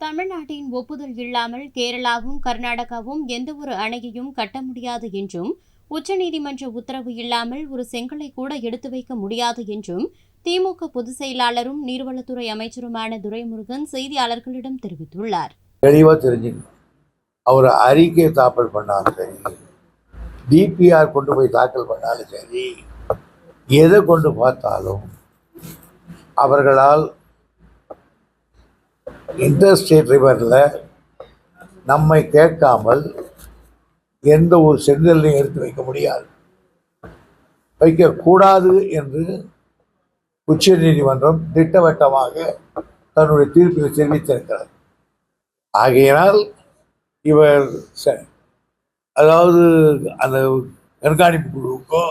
தமிழ்நாட்டின் ஒப்புதல் இல்லாமல் கேரளாவும் கர்நாடகாவும் எந்தவொரு அணையையும் கட்ட முடியாது என்றும் உச்சநீதிமன்ற உத்தரவு இல்லாமல் ஒரு செங்கலை கூட எடுத்து வைக்க முடியாது என்றும் திமுக பொதுச் செயலாளரும் நீர்வளத்துறை அமைச்சருமான துரைமுருகன் செய்தியாளர்களிடம் தெரிவித்துள்ளார். தெளிவா தெரிஞ்சுக்கணும். அவர் அறிக்கை தாக்கல் பண்ணாலும் சரி, டிபிஆர் கொண்டு போய் தாக்கல் பண்ணாலும் சரி, எதை கொண்டு பார்த்தாலும் அவர்களால் இன்டர்ஸ்டேட் ரிவரில் நம்மை கேட்காமல் எந்த ஒரு செங்கலையும் எடுத்து வைக்க முடியாது, வைக்கக்கூடாது என்று உச்ச நீதிமன்றம் திட்டவட்டமாக தன்னுடைய தீர்ப்பில் தெரிவித்திருக்கிறார். ஆகையினால் இவர் அதாவது அந்த கண்காணிப்பு குழுவுக்கோ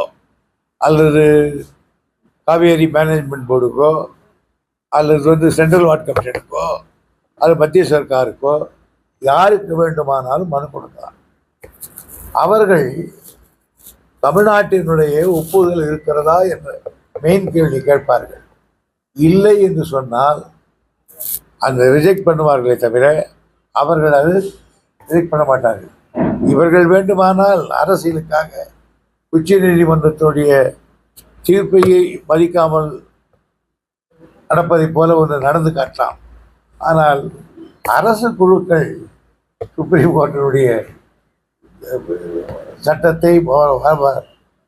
அல்லது காவேரி மேனேஜ்மெண்ட் போர்டுக்கோ அல்லது சென்ட்ரல் வாட்டர் கமிஷனுக்கோ அது மத்திய சர்க்காருக்கோ யாருக்கு வேண்டுமானாலும் மனு கொடுக்கலாம். அவர்கள் தமிழ்நாட்டினுடைய ஒப்புதல் இருக்கிறதா என்ற மெயின் கேள்வி கேட்பார்கள். இல்லை என்று சொன்னால் அந்த ரிஜெக்ட் பண்ணுவார்களே தவிர அவர்கள் அது ரிஜெக்ட் பண்ண மாட்டார்கள். இவர்கள் வேண்டுமானால் அரசியலுக்காக உச்ச நீதிமன்றத்துடைய தீர்ப்பையை மதிக்காமல் நடப்பதை போல ஒன்று நடந்து காட்டலாம். ஆனால் அரசு குழுக்கள் சுப்ரீம் கோர்ட்டினுடைய சட்டத்தை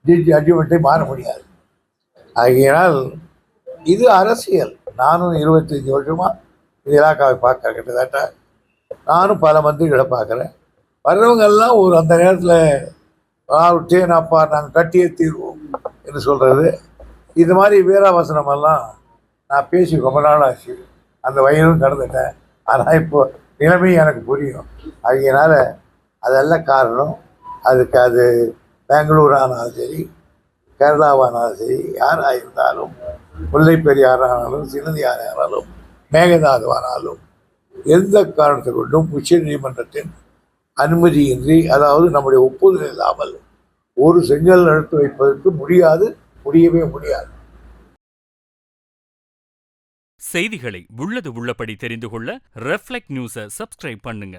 ஜட்ஜ்மெண்ட்டை மாற முடியாது. ஆகையினால் இது அரசியல். நானும் 25 வருஷமாக இந்த இலாக்காவை பார்க்க, கிட்டத்தட்ட நானும் பல மந்திரிகளை பார்க்குறேன். வர்றவங்கெல்லாம் ஒரு அந்த நேரத்தில் தேனாப்பா நாங்கள் கட்டியே தீர்வோம் என்று சொல்கிறது, இது மாதிரி வீராவசனமெல்லாம் நான் பேசி ரொம்ப நாள் ஆச்சு. அந்த வயதும் கடந்துட்டேன். ஆனால் இப்போ நிலைமை எனக்கு புரியும். அதனால் அதெல்லாம் காரணம். அதுக்கு அது பெங்களூர் ஆனாலும் சரி, கேரளாவானாலும் சரி, யாராக இருந்தாலும், முல்லை பெரியாரானாலும், சின்னதியாரானாலும், மேகதாதுவானாலும் எந்த காரணத்தை கொண்டும் உச்ச நீதிமன்றத்தின் அனுமதியின்றி, அதாவது நம்முடைய ஒப்புதல் இல்லாமல் ஒரு செங்கல் எடுத்து வைப்பதற்கு முடியவே முடியாது. செய்திகளை உள்ளது உள்ளபடி தெரிந்து கொள்ள ரெஃப்ளெக்ட் நியூஸை சப்ஸ்கிரைப் பண்ணுங்க.